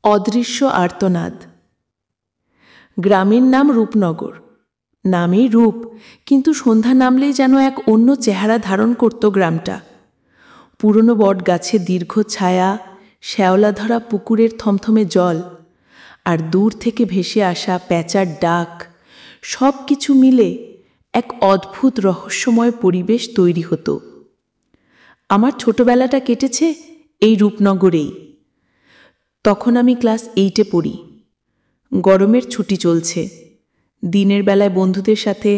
অদৃশ্য আর্তনাদ। গ্রামের নাম রূপনগর। নামেই রূপ, কিন্তু সন্ধ্যা নামলেই যেন এক অন্য চেহারা ধারণ করত গ্রামটা। পুরনো বট গাছে দীর্ঘ ছায়া, শ্যাওলা ধরা পুকুরের থমথমে জল, আর দূর থেকে ভেসে আসা প্যাঁচার ডাক, সব কিছু মিলে এক অদ্ভুত রহস্যময় পরিবেশ তৈরি হতো। আমার ছোটবেলাটা কেটেছে এই রূপনগরেই। তখন আমি ক্লাস 8-এ পড়ি। গরমের ছুটি চলছে। দিনের বেলায় বন্ধুদের সাথে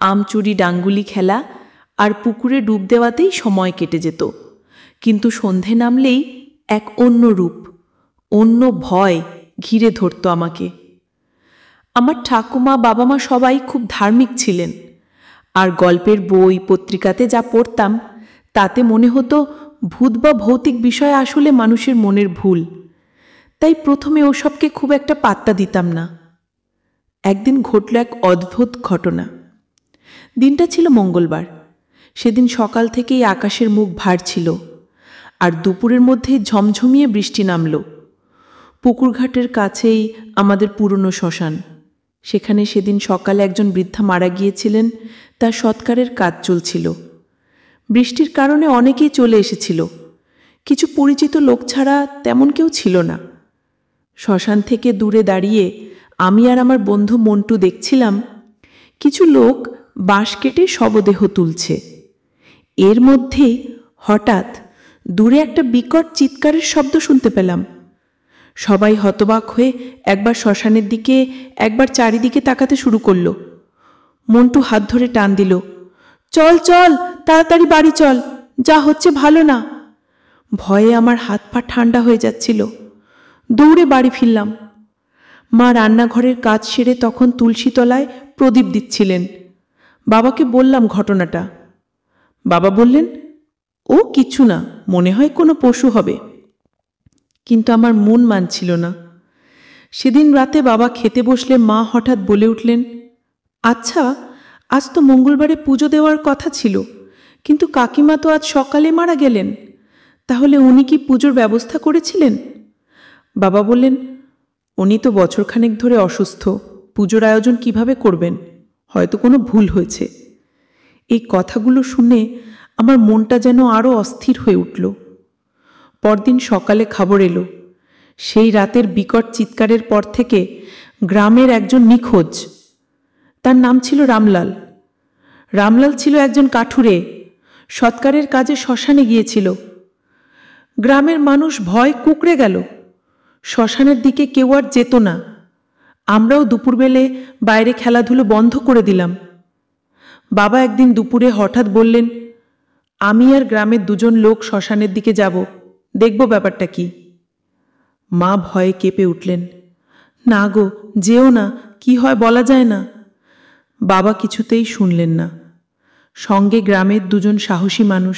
আমচুরি ডাঙ্গুলি খেলা আর পুকুরে ডুব দেওয়াতেই সময় কেটে যেত। কিন্তু সন্ধে নামলেই এক অন্য রূপ, অন্য ভয় ঘিরে ধরত আমাকে। আমার ঠাকুমা, বাবা মা সবাই খুব ধার্মিক ছিলেন, আর গল্পের বই পত্রিকাতে যা পড়তাম তাতে মনে হতো ভূত বা ভৌতিক বিষয় আসলে মানুষের মনের ভুল। তাই প্রথমে ওসবকে খুব একটা পাত্তা দিতাম না। একদিন ঘটল এক অদ্ভুত ঘটনা। দিনটা ছিল মঙ্গলবার। সেদিন সকাল থেকেই আকাশের মুখ ভার ছিল, আর দুপুরের মধ্যেই ঝমঝমিয়ে বৃষ্টি নামল। পুকুরঘাটের কাছেই আমাদের পুরনো শ্মশান। সেখানে সেদিন সকালে একজন বৃদ্ধা মারা গিয়েছিলেন, তার সৎকারের কাজ চলছিল। বৃষ্টির কারণে অনেকেই চলে এসেছিল। কিছু পরিচিত লোক ছাড়া তেমন কেউ ছিল না। শ্মশান থেকে দূরে দাঁড়িয়ে আমি আর আমার বন্ধু মন্টু দেখছিলাম কিছু লোক বাঁশ কেটে শবদেহ তুলছে। এর মধ্যেই হঠাৎ দূরে একটা বিকট চিৎকারের শব্দ শুনতে পেলাম। সবাই হতবাক হয়ে একবার শ্মশানের দিকে, একবার চারিদিকে তাকাতে শুরু করল। মন্টু হাত ধরে টান দিল, চল চল, তাড়াতাড়ি বাড়ি চল, যা হচ্ছে ভালো না। ভয়ে আমার হাত পা ঠান্ডা হয়ে যাচ্ছিল। দৌড়ে বাড়ি ফিরলাম। মা রান্নাঘরের কাজ সেরে তখন তুলসী তলায় প্রদীপ দিচ্ছিলেন। বাবাকে বললাম ঘটনাটা। বাবা বললেন, ও কিছু না, মনে হয় কোনো পশু হবে। কিন্তু আমার মন মানছিল না। সেদিন রাতে বাবা খেতে বসলে মা হঠাৎ বলে উঠলেন, আচ্ছা, আজ তো মঙ্গলবারে পুজো দেওয়ার কথা ছিল, কিন্তু কাকিমা তো আজ সকালে মারা গেলেন, তাহলে উনি কি পুজোর ব্যবস্থা করেছিলেন? বাবা বললেন, উনি তো বছরখানেক ধরে অসুস্থ, পুজোর আয়োজন কিভাবে করবেন? হয়তো কোনো ভুল হয়েছে। এই কথাগুলো শুনে আমার মনটা যেন আরও অস্থির হয়ে উঠল। পরদিন সকালে খবর এলো, সেই রাতের বিকট চিৎকারের পর থেকে গ্রামের একজন নিখোঁজ। তার নাম ছিল রামলাল। রামলাল ছিল একজন কাঠুরে, সৎকারের কাজে শ্মশানে গিয়েছিল। গ্রামের মানুষ ভয় কুঁকড়ে গেল। শ্মশানের দিকে কেউ আর যেত না। আমরাও দুপুরবেলে বাইরে খেলাধুলো বন্ধ করে দিলাম। বাবা একদিন দুপুরে হঠাৎ বললেন, আমি আর গ্রামের 2জন লোক শ্মশানের দিকে যাব, দেখব ব্যাপারটা কি। মা ভয়ে কেঁপে উঠলেন, না গো, যেও না, কি হয় বলা যায় না। বাবা কিছুতেই শুনলেন না। সঙ্গে গ্রামের 2জন সাহসী মানুষ,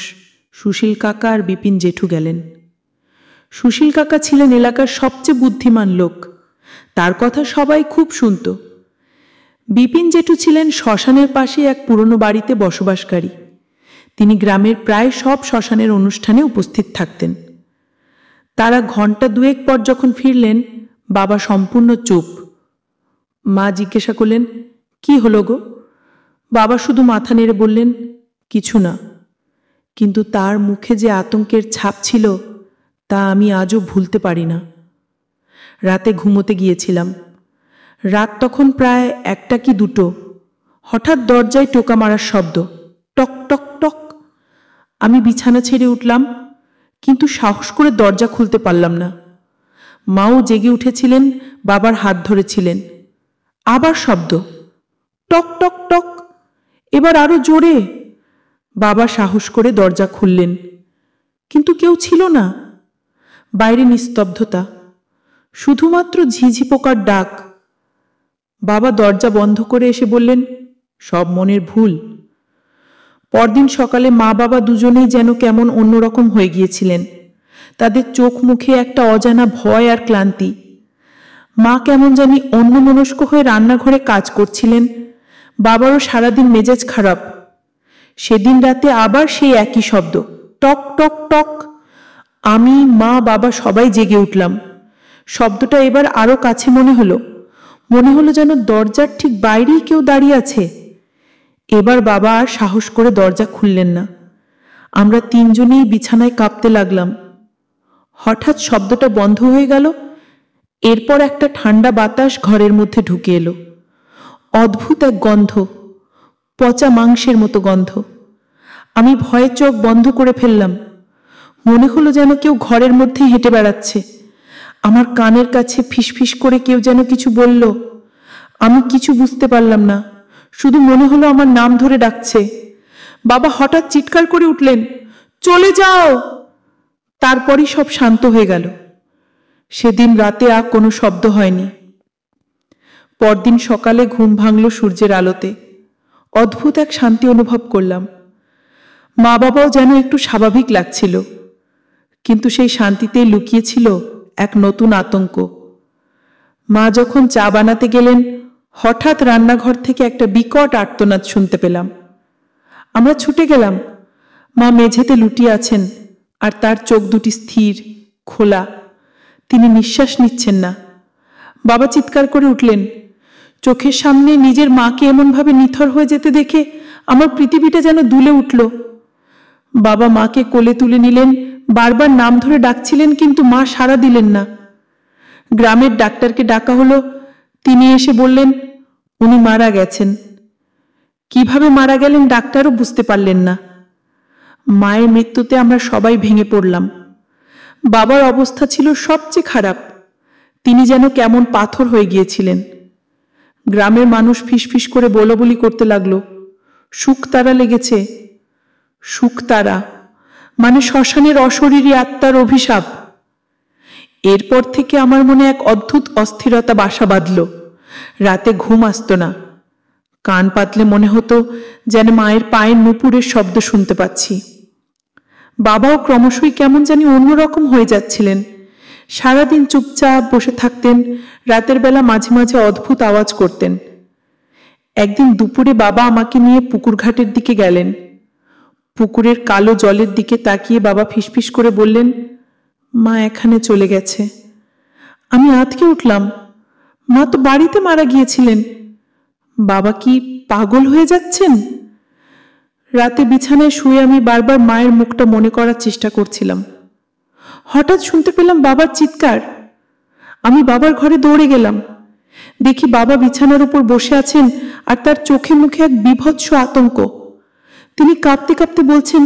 সুশীল কাকা আর বিপিন জেঠু গেলেন। সুশীল কাকা ছিলেন এলাকার সবচেয়ে বুদ্ধিমান লোক, তার কথা সবাই খুব শুনত। বিপিন জেঠু ছিলেন শ্মশানের পাশে এক পুরনো বাড়িতে বসবাসকারী। তিনি গ্রামের প্রায় সব শ্মশানের অনুষ্ঠানে উপস্থিত থাকতেন। তারা ঘণ্টা 2 পর যখন ফিরলেন, বাবা সম্পূর্ণ চুপ। মা জিজ্ঞাসা করলেন, কি হলো গো? বাবা শুধু মাথা নেড়ে বললেন, কিছু না। কিন্তু তার মুখে যে আতঙ্কের ছাপ ছিল তা আমি আজও ভুলতে পারি না। রাতে ঘুমোতে গিয়েছিলাম। রাত তখন প্রায় 1টা কি 2টো। হঠাৎ দরজায় টোকা মারার শব্দ, টক টক টক। আমি বিছানা ছেড়ে উঠলাম, কিন্তু সাহস করে দরজা খুলতে পারলাম না। মাও জেগে উঠেছিলেন, বাবার হাত ধরেছিলেন। আবার শব্দ, টক টক টক, এবার আরো জোরে। বাবা সাহস করে দরজা খুললেন, কিন্তু কেউ ছিল না। বাইরে নিস্তব্ধতা, শুধুমাত্র ঝিঝি পোকার ডাক। বাবা দরজা বন্ধ করে এসে বললেন, সব মনের ভুল। পরদিন সকালে মা বাবা দুজনেই যেন কেমন অন্যরকম হয়ে গিয়েছিলেন। তাদের চোখ মুখে একটা অজানা ভয় আর ক্লান্তি। মা কেমন জানি অন্যমনস্ক হয়ে রান্নাঘরে কাজ করছিলেন। বাবারও সারাদিন মেজাজ খারাপ। সেদিন রাতে আবার সেই একই শব্দ, টক টক টক। আমি, মা, বাবা সবাই জেগে উঠলাম। শব্দটা এবার আরো কাছে মনে হলো যেন দরজার ঠিক বাইরেই কেউ দাঁড়িয়ে আছে। এবার বাবা আর সাহস করে দরজা খুললেন না। আমরা তিনজনেই বিছানায় কাঁপতে লাগলাম। হঠাৎ শব্দটা বন্ধ হয়ে গেল। এরপর একটা ঠান্ডা বাতাস ঘরের মধ্যে ঢুকে এলো। অদ্ভুত এক গন্ধ, পচা মাংসের মতো গন্ধ। আমি ভয়ে চোখ বন্ধ করে ফেললাম। মনে হলো যেন কেউ ঘরের মধ্যেই হেঁটে বেড়াচ্ছে। আমার কানের কাছে ফিসফিস করে কেউ যেন কিছু বলল। আমি কিছু বুঝতে পারলাম না, শুধু মনে হলো আমার নাম ধরে ডাকছে। বাবা হঠাৎ চিৎকার করে উঠলেন, চলে যাও। তারপরই সব শান্ত হয়ে গেল। সেদিন রাতে আর কোনো শব্দ হয়নি। পরদিন সকালে ঘুম ভাঙল সূর্যের আলোতে। অদ্ভুত এক শান্তি অনুভব করলাম। মা বাবাও যেন একটু স্বাভাবিক লাগছিল, কিন্তু সেই শান্তিতেই লুকিয়েছিল এক নতুন আতঙ্ক। মা যখন চা বানাতে গেলেন, হঠাৎ রান্নাঘর থেকে একটা বিকট আর্তনাদ শুনতে পেলাম। আমরা ছুটে গেলাম। মা মেঝেতে লুটিয়ে আছেন, আর তার চোখ দুটি স্থির, খোলা। তিনি নিঃশ্বাস নিচ্ছেন না। বাবা চিৎকার করে উঠলেন। চোখের সামনে নিজের মাকে এমনভাবে নিথর হয়ে যেতে দেখে আমার পৃথিবীটা যেন দুলে উঠল। বাবা মাকে কোলে তুলে নিলেন, বারবার নাম ধরে ডাকছিলেন, কিন্তু মা সাড়া দিলেন না। গ্রামের ডাক্তারকে ডাকা হলো। তিনি এসে বললেন, উনি মারা গেছেন। কিভাবে মারা গেলেন ডাক্তারও বুঝতে পারলেন না। মায়ের মৃত্যুতে আমরা সবাই ভেঙে পড়লাম। বাবার অবস্থা ছিল সবচেয়ে খারাপ। তিনি যেন কেমন পাথর হয়ে গিয়েছিলেন। গ্রামের মানুষ ফিসফিস করে বলাবলি করতে লাগলো, শুকতারা লেগেছে। শুকতারা মানে শ্মশানের অশরীরী আত্মার অভিশাপ। এরপর থেকে আমার মনে এক অদ্ভুত অস্থিরতা বাসা বাঁধল। রাতে ঘুম আসত না। কান পাতলে মনে হতো যেন মায়ের পায়ের নুপুরের শব্দ শুনতে পাচ্ছি। বাবাও ক্রমশই কেমন জানি অন্যরকম হয়ে যাচ্ছিলেন। সারাদিন চুপচাপ বসে থাকতেন, রাতের বেলা মাঝে মাঝে অদ্ভুত আওয়াজ করতেন। একদিন দুপুরে বাবা আমাকে নিয়ে পুকুর ঘাটের দিকে গেলেন। পুকুরের কালো জলের দিকে তাকিয়ে বাবা ফিসফিস করে বললেন, মা এখানে চলে গেছে। আমি আঁতকে উঠলাম। মা তো বাড়িতে মারা গিয়েছিলেন। বাবা কি পাগল হয়ে যাচ্ছেন? রাতে বিছানায় শুয়ে আমি বারবার মায়ের মুখটা মনে করার চেষ্টা করছিলাম। হঠাৎ শুনতে পেলাম বাবার চিৎকার। আমি বাবার ঘরে দৌড়ে গেলাম। দেখি বাবা বিছানার উপর বসে আছেন, আর তার চোখে মুখে এক বীভৎস আতঙ্ক। তিনি কাঁপতে কাঁপতে বলছেন,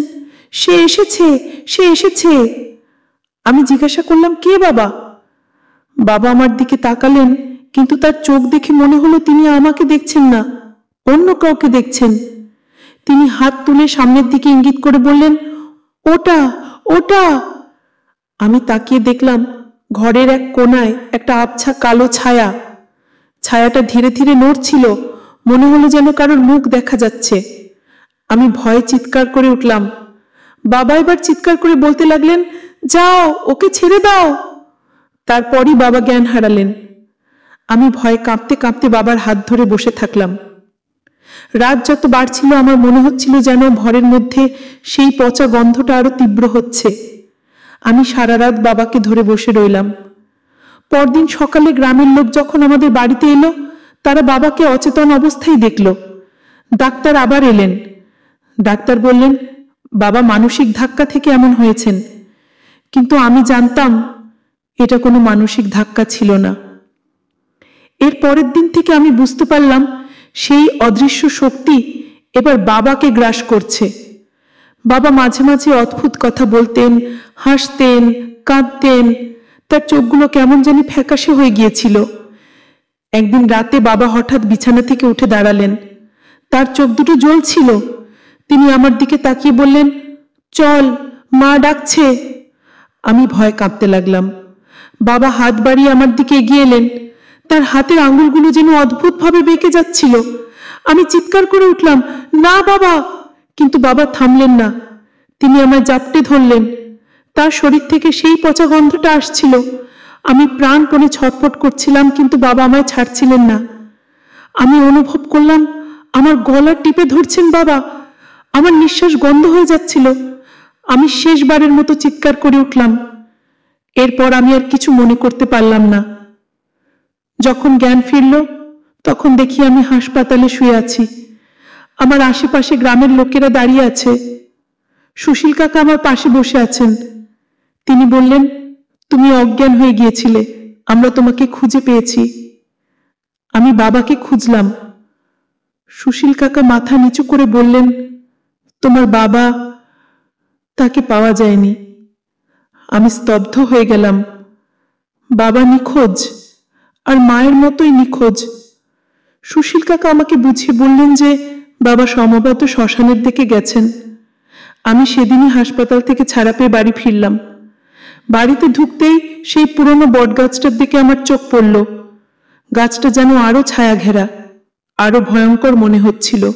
সে এসেছে, সে এসেছে। আমি জিজ্ঞাসা করলাম, কে বাবা? বাবা আমার দিকে তাকালেন, কিন্তু তার চোখ দেখে মনে হলো তিনি আমাকে দেখছেন না, অন্য কাউকে দেখছেন। তিনি হাত তুলে সামনের দিকে ইঙ্গিত করে বললেন, ওটা ওটা। আমি তাকিয়ে দেখলাম ঘরের এক কোনায় একটা আবছা কালো ছায়া। ছায়াটা ধীরে ধীরে নড়ছিল, মনে হলো যেন কারোর মুখ দেখা যাচ্ছে। আমি ভয়ে চিৎকার করে উঠলাম। বাবা এবার চিৎকার করে বলতে লাগলেন, যাও, ওকে ছেড়ে দাও। তারপরই বাবা জ্ঞান হারালেন। আমি ভয়ে কাঁপতে কাঁপতে বাবার হাত ধরে বসে থাকলাম। রাত যত বাড়ছিল আমার মনে হচ্ছিল যেন ঘরের মধ্যে সেই পচা গন্ধটা আরো তীব্র হচ্ছে। আমি সারা রাত বাবাকে ধরে বসে রইলাম। পরদিন সকালে গ্রামের লোক যখন আমাদের বাড়িতে এলো, তারা বাবাকে অচেতন অবস্থায় দেখল। ডাক্তার আবার এলেন। ডাক্তার বললেন, বাবা মানসিক ধাক্কা থেকে এমন হয়েছেন। কিন্তু আমি জানতাম এটা কোনো মানসিক ধাক্কা ছিল না। এর পরের দিন থেকে আমি বুঝতে পারলাম সেই অদৃশ্য শক্তি এবার বাবাকে গ্রাস করছে। বাবা মাঝে মাঝে অদ্ভুত কথা বলতেন, হাসতেন, কাঁদতেন। তার চোখগুলো কেমন জানি ফ্যাকাশে হয়ে গিয়েছিল। একদিন রাতে বাবা হঠাৎ বিছানা থেকে উঠে দাঁড়ালেন। তার চোখ দুটো জ্বলছিল। তিনি আমার দিকে তাকিয়ে বললেন, চল, মা ডাকছে। আমি ভয় কাঁপতে লাগলাম। বাবা হাত বাড়িয়ে আমার দিকে এগিয়ে এলেন। তার হাতের আঙুলগুলো যেন অদ্ভুতভাবে বেঁকে যাচ্ছিল। আমি চিৎকার করে উঠলাম, না বাবা! কিন্তু বাবা থামলেন না। তিনি আমায় জাপটে ধরলেন। তার শরীর থেকে সেই পচা গন্ধটা আসছিল। আমি প্রাণপণে ছটফট করছিলাম, কিন্তু বাবা আমায় ছাড়ছিলেন না। আমি অনুভব করলাম আমার গলা টিপে ধরছেন বাবা। আমার নিঃশ্বাস বন্ধ হয়ে যাচ্ছিল। আমি শেষবারের মতো চিৎকার করে উঠলাম। এরপর আমি আর কিছু মনে করতে পারলাম না। যখন জ্ঞান ফিরল, তখন দেখি আমি হাসপাতালে শুয়ে আছি। আমার আশেপাশে গ্রামের লোকেরা দাঁড়িয়ে আছে। সুশীল কাকা আমার পাশে বসে আছেন। তিনি বললেন, তুমি অজ্ঞান হয়ে গিয়েছিলে, আমরা তোমাকে খুঁজে পেয়েছি। আমি বাবাকে খুঁজলাম। সুশীল কাকা মাথা নিচু করে বললেন, তোমার বাবা, তাকে পাওয়া যায়নি। আমি স্তব্ধ হয়ে গেলাম। বাবা নিখোঁজ, আর মায়ের মতোই নিখোঁজ। সুশীল কাকা আমাকে বুঝিয়ে বললেন যে বাবা সম্ভবত শ্মশানের দিকে গেছেন। আমি সেদিনই হাসপাতাল থেকে ছাড়া পেয়ে বাড়ি ফিরলাম। বাড়িতে ঢুকতেই সেই পুরনো বটগাছটার দিকে আমার চোখ পড়ল। গাছটা যেন আরো ছায়া ঘেরা, আরো ভয়ঙ্কর মনে হচ্ছিল।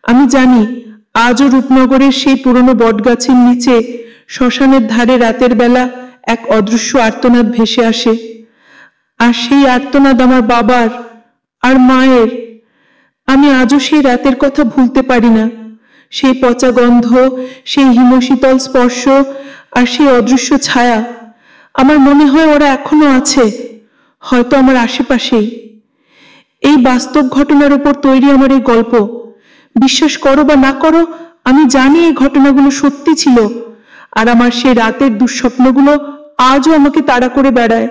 আমি জানি আজও রূপনগরের সেই পুরনো বটগাছের নিচে শ্মশানের ধারে রাতের বেলা এক অদৃশ্য আর্তনাদ ভেসে আসে। আর সেই আর্তনাদ আমার বাবার আর মায়ের। আমি আজও সেই রাতের কথা ভুলতে পারি না। সেই পচা গন্ধ, সেই হিমশীতল স্পর্শ, আর সেই অদৃশ্য ছায়া। আমার মনে হয় ওরা এখনো আছে, হয়তো আমার আশেপাশেই। এই বাস্তব ঘটনার উপর তৈরি আমার এই গল্প। বিশ্বাস করো বা না করো, আমি জানি এই ঘটনাগুলো সত্যি ছিল। আর আমার সেই রাতের দুঃস্বপ্নগুলো আজও আমাকে তাড়া করে বেড়ায়।